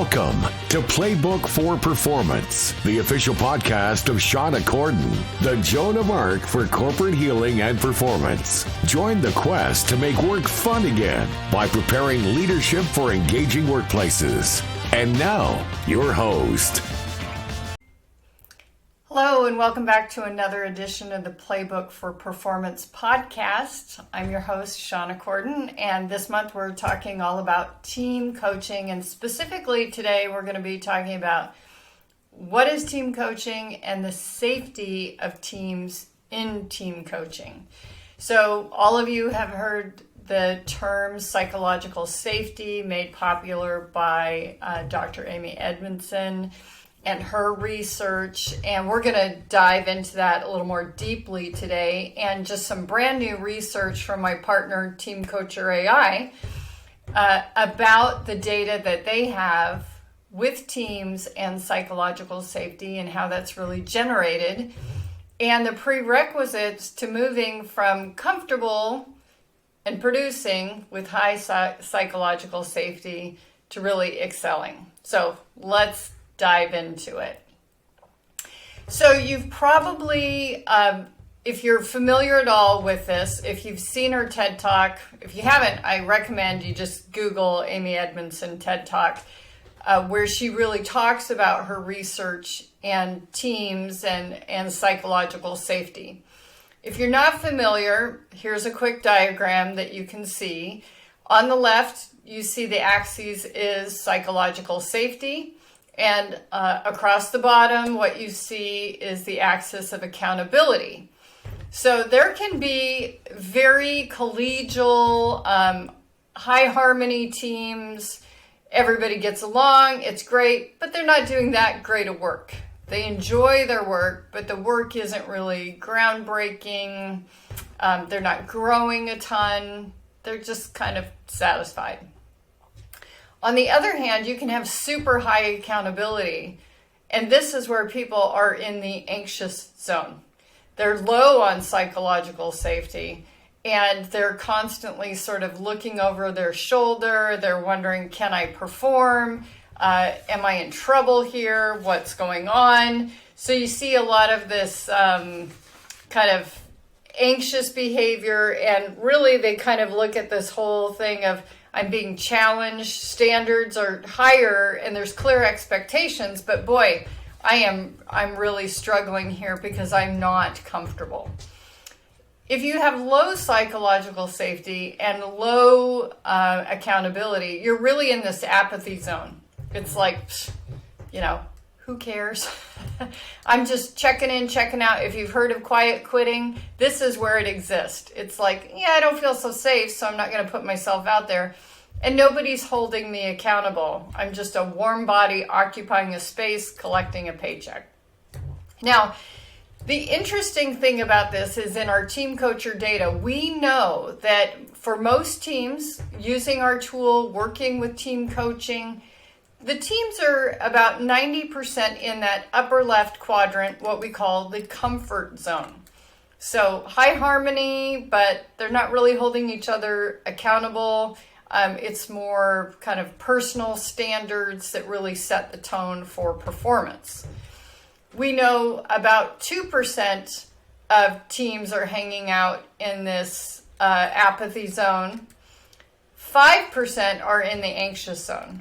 Welcome to Playbook for Performance, the official podcast of Shawna Corden, the Joan of Arc for corporate healing and performance. Join the quest to make work fun again by preparing leadership for engaging workplaces. And now, your host. Hello, and welcome back to another edition of the Playbook for Performance podcast. I'm your host, Shawna Corden, and this month we're talking all about team coaching, and specifically today we're going to be talking about what is team coaching and the safety of teams in team coaching. So all of you have heard the term psychological safety made popular by Dr. Amy Edmondson and her research, and we're going to dive into that a little more deeply today, and just some brand new research from my partner Team Coacher AI about the data that they have with teams and psychological safety and how that's really generated, and the prerequisites to moving from comfortable and producing with high psychological safety to really excelling. So let's dive into it. So you've probably, if you're familiar at all with this, if you've seen her TED Talk, if you haven't, I recommend you just Google Amy Edmondson TED Talk, where she really talks about her research and teams and psychological safety. If you're not familiar, here's a quick diagram that you can see. On the left, you see the axis is psychological safety. And across the bottom, what you see is the axis of accountability. So there can be very collegial, high harmony teams. Everybody gets along, it's great, but they're not doing that great of work. They enjoy their work, but the work isn't really groundbreaking. They're not growing a ton. They're just kind of satisfied. On the other hand, you can have super high accountability, and this is where people are in the anxious zone. They're low on psychological safety, and they're constantly sort of looking over their shoulder. They're wondering, can I perform? Am I in trouble here? What's going on? So you see a lot of this kind of anxious behavior, and really they kind of look at this whole thing of, I'm being challenged, standards are higher, and there's clear expectations, but boy, I'm really struggling here because I'm not comfortable. If you have low psychological safety and low accountability, you're really in this apathy zone. It's like, who cares? I'm just checking in, checking out. If you've heard of quiet quitting, this is where it exists. It's like, I don't feel so safe, so I'm not going to put myself out there. And nobody's holding me accountable. I'm just a warm body occupying a space, collecting a paycheck. Now, the interesting thing about this is in our Team Coacher data, we know that for most teams using our tool, working with team coaching, the teams are about 90% in that upper left quadrant, what we call the comfort zone. So high harmony, but they're not really holding each other accountable. It's more kind of personal standards that really set the tone for performance. We know about 2% of teams are hanging out in this apathy zone. 5% are in the anxious zone.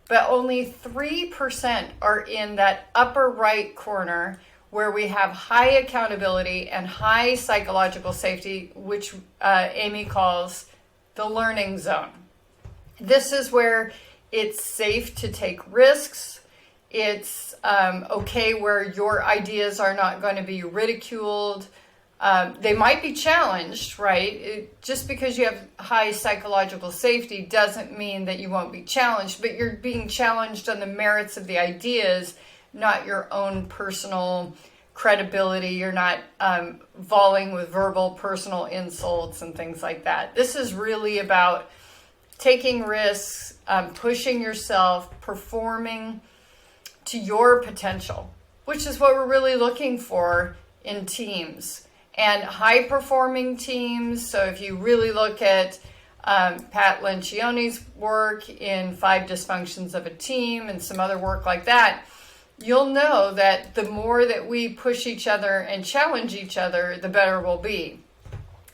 But only 3% are in that upper right corner where we have high accountability and high psychological safety, which Amy calls the learning zone. This is where it's safe to take risks. It's okay where your ideas are not going to be ridiculed. They might be challenged, right? Just because you have high psychological safety doesn't mean that you won't be challenged, but you're being challenged on the merits of the ideas, not your own personal credibility. You're not volleying with verbal personal insults and things like that. This is really about taking risks, pushing yourself, performing to your potential, which is what we're really looking for in teams. And high performing teams, so if you really look at Pat Lencioni's work in 5 Dysfunctions of a Team and some other work like that, you'll know that the more that we push each other and challenge each other, the better we'll be.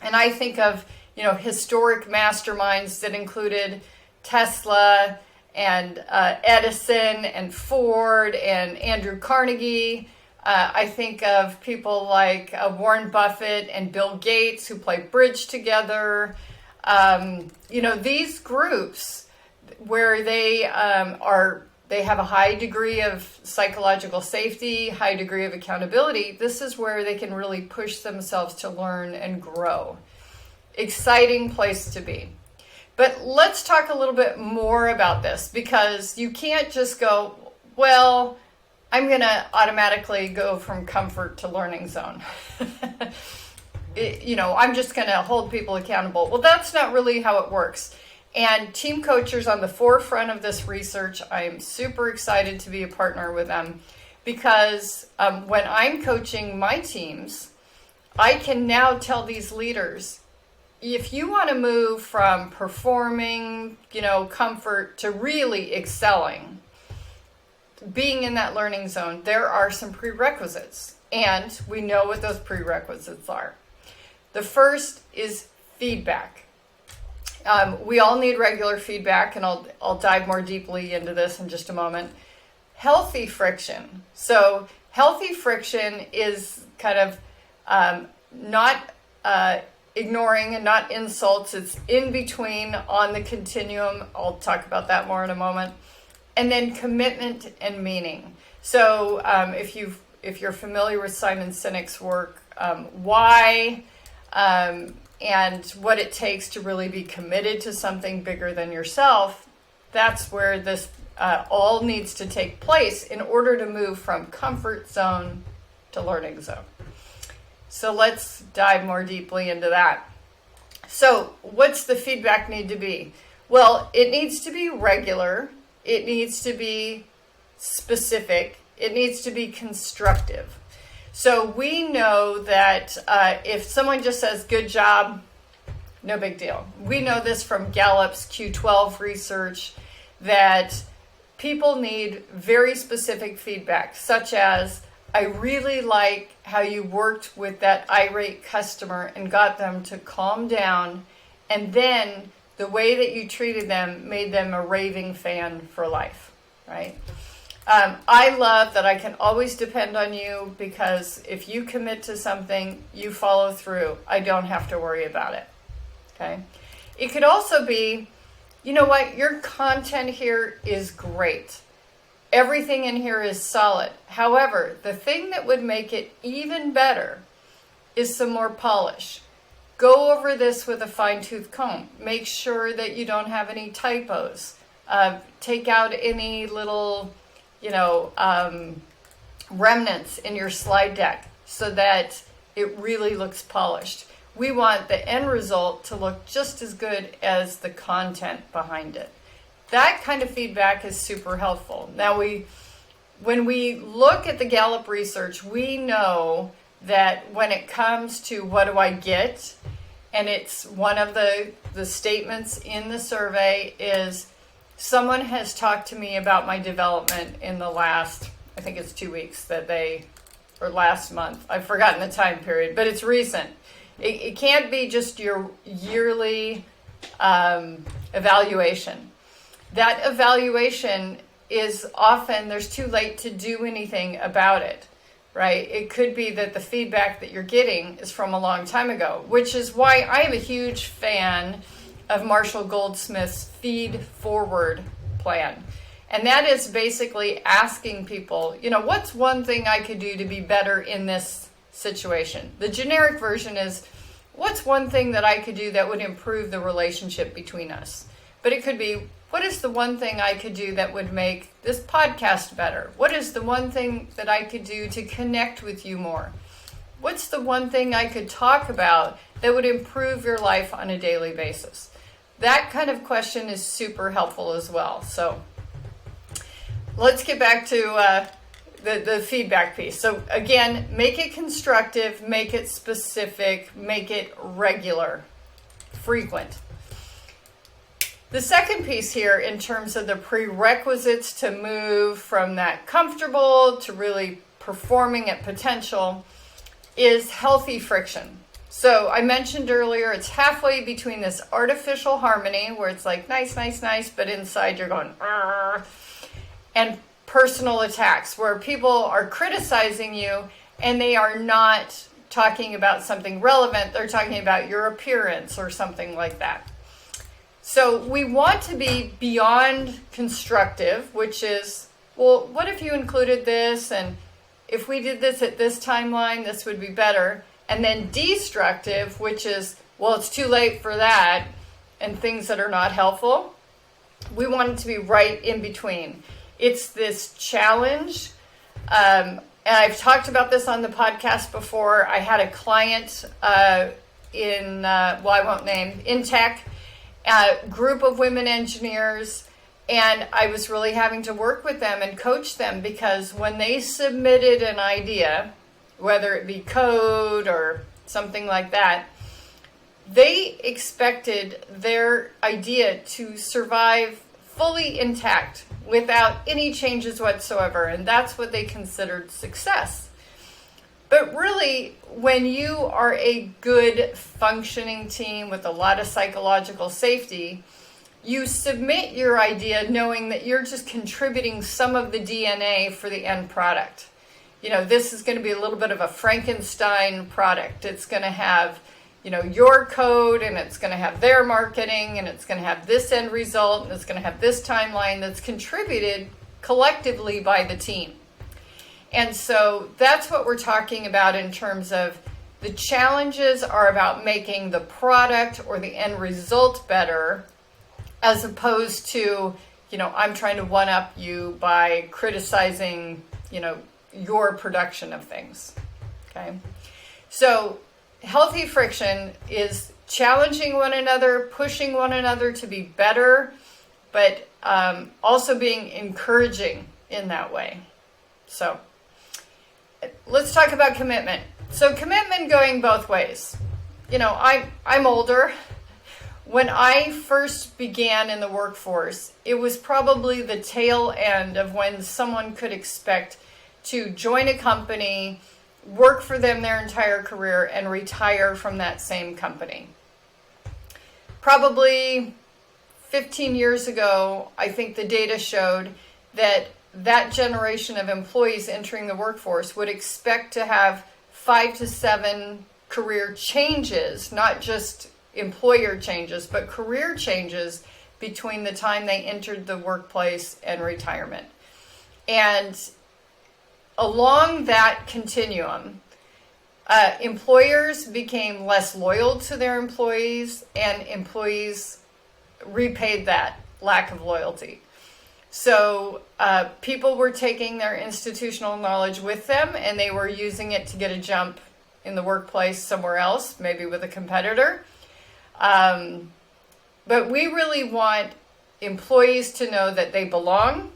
And I think of, historic masterminds that included Tesla and Edison and Ford and Andrew Carnegie. I think of people like Warren Buffett and Bill Gates who play bridge together. These groups where they have a high degree of psychological safety, high degree of accountability. This is where they can really push themselves to learn and grow. Exciting place to be. But let's talk a little bit more about this, because you can't just go, well, I'm going to automatically go from comfort to learning zone. I'm just going to hold people accountable. Well, that's not really how it works. And Team Coachers on the forefront of this research. I'm super excited to be a partner with them, because when I'm coaching my teams, I can now tell these leaders, if you want to move from performing, comfort to really excelling, being in that learning zone, there are some prerequisites. And we know what those prerequisites are. The first is feedback. We all need regular feedback, and I'll dive more deeply into this in just a moment. Healthy friction. So healthy friction is kind of not ignoring and not insults. It's in between, on the continuum. I'll talk about that more in a moment. And then commitment and meaning. So if you're familiar with Simon Sinek's work, why and what it takes to really be committed to something bigger than yourself, that's where this all needs to take place in order to move from comfort zone to learning zone. So let's dive more deeply into that. So what's the feedback need to be? Well, it needs to be regular. It needs to be specific. It needs to be constructive. So we know that if someone just says, good job, no big deal. We know this from Gallup's Q12 research, that people need very specific feedback, such as, I really like how you worked with that irate customer and got them to calm down, and then the way that you treated them made them a raving fan for life, right? I love that I can always depend on you, because if you commit to something, you follow through. I don't have to worry about it, okay? It could also be, you know what, your content here is great. Everything in here is solid. However, the thing that would make it even better is some more polish. Go over this with a fine-tooth comb. Make sure that you don't have any typos. Take out any little, remnants in your slide deck so that it really looks polished. We want the end result to look just as good as the content behind it. That kind of feedback is super helpful. Now, when we look at the Gallup research, we know that when it comes to what do I get, and it's one of the statements in the survey is, someone has talked to me about my development in the last, I think it's 2 weeks or last month. I've forgotten the time period, but it's recent. It can't be just your yearly evaluation. That evaluation is often, there's too late to do anything about it, right? It could be that the feedback that you're getting is from a long time ago, which is why I am a huge fan of Marshall Goldsmith's Feed Forward plan. And that is basically asking people, what's one thing I could do to be better in this situation? The generic version is, what's one thing that I could do that would improve the relationship between us? But it could be, what is the one thing I could do that would make this podcast better? What is the one thing that I could do to connect with you more? What's the one thing I could talk about that would improve your life on a daily basis? That kind of question is super helpful as well. So let's get back to the feedback piece. So again, make it constructive, make it specific, make it regular, frequent. The second piece here, in terms of the prerequisites to move from that comfortable to really performing at potential, is healthy friction. So I mentioned earlier, it's halfway between this artificial harmony where it's like nice, nice, nice, but inside you're going, "Arr," and personal attacks where people are criticizing you and they are not talking about something relevant. They're talking about your appearance or something like that. So we want to be beyond constructive, which is, well, what if you included this? And if we did this at this timeline, this would be better. And then destructive, which is, well, it's too late for that, and things that are not helpful. We want it to be right in between. It's this challenge. And I've talked about this on the podcast before. I had a client I won't name, in tech, a group of women engineers, and I was really having to work with them and coach them because when they submitted an idea, whether it be code or something like that, they expected their idea to survive fully intact without any changes whatsoever, and that's what they considered success. But really, when you are a good functioning team with a lot of psychological safety, you submit your idea knowing that you're just contributing some of the DNA for the end product. You know, this is going to be a little bit of a Frankenstein product. It's going to have, your code, and it's going to have their marketing, and it's going to have this end result, and it's going to have this timeline that's contributed collectively by the team. And so that's what we're talking about in terms of the challenges are about making the product or the end result better, as opposed to, I'm trying to one-up you by criticizing, your production of things. Okay. So healthy friction is challenging one another, pushing one another to be better, but also being encouraging in that way. So let's talk about commitment. So commitment going both ways. I'm older. When I first began in the workforce, it was probably the tail end of when someone could expect to join a company, work for them their entire career, and retire from that same company. Probably 15 years ago, I think the data showed that generation of employees entering the workforce would expect to have 5 to 7 career changes, not just employer changes, but career changes between the time they entered the workplace and retirement. And along that continuum, employers became less loyal to their employees, and employees repaid that lack of loyalty. So people were taking their institutional knowledge with them, and they were using it to get a jump in the workplace somewhere else, maybe with a competitor. But we really want employees to know that they belong,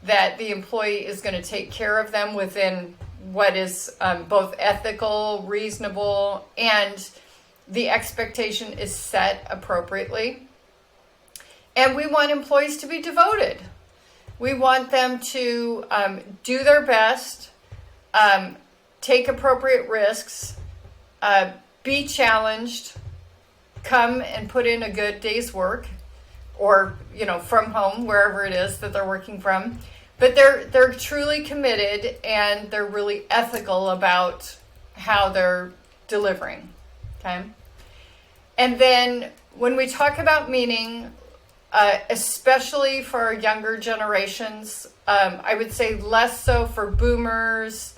that the employee is going to take care of them within what is both ethical, reasonable, and the expectation is set appropriately. And we want employees to be devoted. We want them to do their best, take appropriate risks, be challenged, come and put in a good day's work, or from home, wherever it is that they're working from. But they're truly committed, and they're really ethical about how they're delivering. Okay. And then when we talk about meaning, especially for our younger generations, I would say less so for boomers,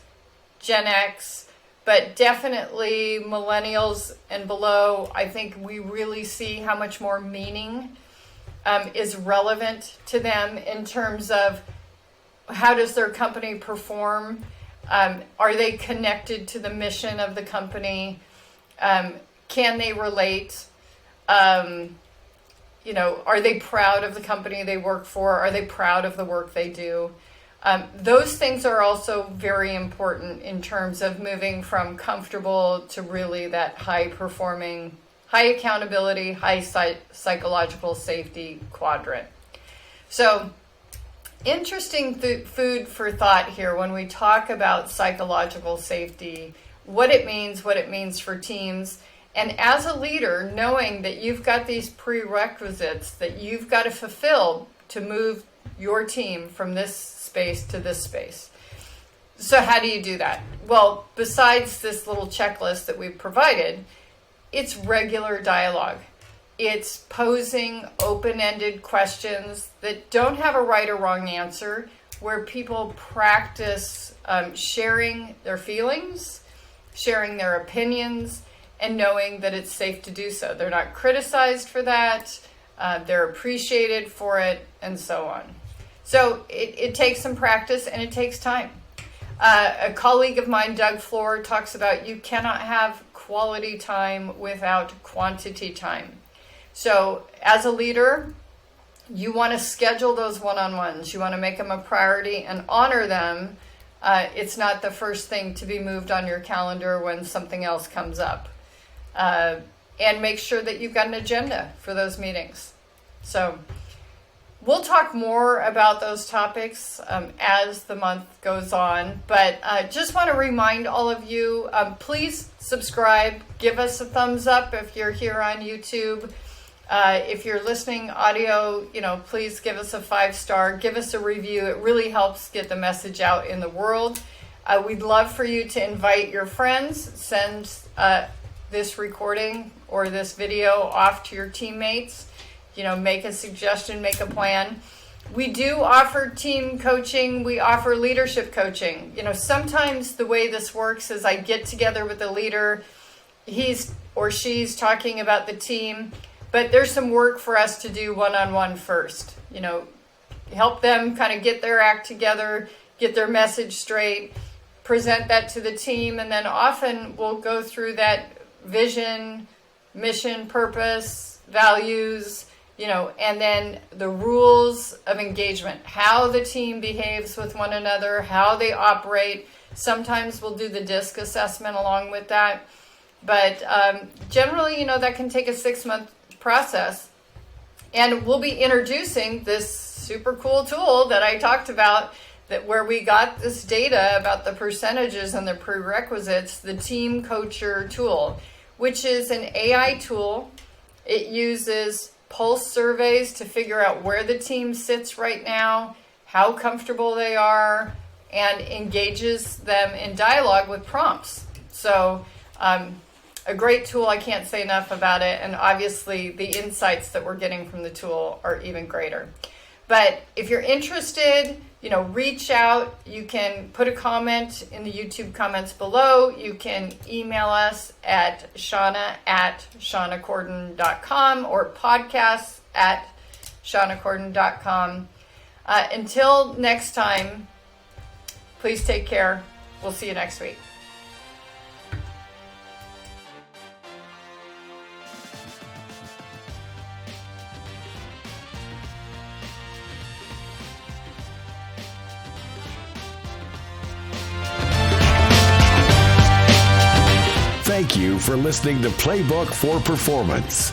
Gen X, but definitely millennials and below. I think we really see how much more meaning is relevant to them in terms of how does their company perform? Are they connected to the mission of the company? Can they relate? Are they proud of the company they work for? Are they proud of the work they do? Those things are also very important in terms of moving from comfortable to really that high high accountability, high psychological safety quadrant. So interesting food for thought here when we talk about psychological safety, what it means for teams. And as a leader, knowing that you've got these prerequisites that you've got to fulfill to move your team from this space to this space. So how do you do that? Well, besides this little checklist that we've provided, it's regular dialogue. It's posing open-ended questions that don't have a right or wrong answer, where people practice sharing their feelings, sharing their opinions, and knowing that it's safe to do so. They're not criticized for that, they're appreciated for it, and so on. So it takes some practice and it takes time. A colleague of mine, Doug Floor, talks about you cannot have quality time without quantity time. So as a leader, you want to schedule those one-on-ones. You want to make them a priority and honor them. It's not the first thing to be moved on your calendar when something else comes up. And make sure that you've got an agenda for those meetings. So we'll talk more about those topics as the month goes on, but just want to remind all of you, please subscribe, give us a thumbs up if you're here on YouTube. If you're listening audio, please give us a 5-star, give us a review. It really helps get the message out in the world. We'd love for you to invite your friends, send this recording or this video off to your teammates. Make a suggestion, make a plan. We do offer team coaching. We offer leadership coaching. Sometimes the way this works is I get together with the leader. He's or she's talking about the team, but there's some work for us to do one-on-one first. Help them kind of get their act together, get their message straight, present that to the team, and then often we'll go through that vision, mission, purpose, values, and then the rules of engagement, how the team behaves with one another, how they operate. Sometimes we'll do the DISC assessment along with that. But generally, that can take a 6-month process. And we'll be introducing this super cool tool that I talked about, that where we got this data about the percentages and the prerequisites, the Team Coacher tool, which is an AI tool. It uses pulse surveys to figure out where the team sits right now, how comfortable they are, and engages them in dialogue with prompts. So a great tool. I can't say enough about it. And obviously the insights that we're getting from the tool are even greater. But if you're interested, reach out. You can put a comment in the YouTube comments below. You can email us at Shawna@ShawnaCorden.com or podcasts@ShawnaCorden.com. Until next time, please take care. We'll see you next week. Thank you for listening to Playbook for Performance.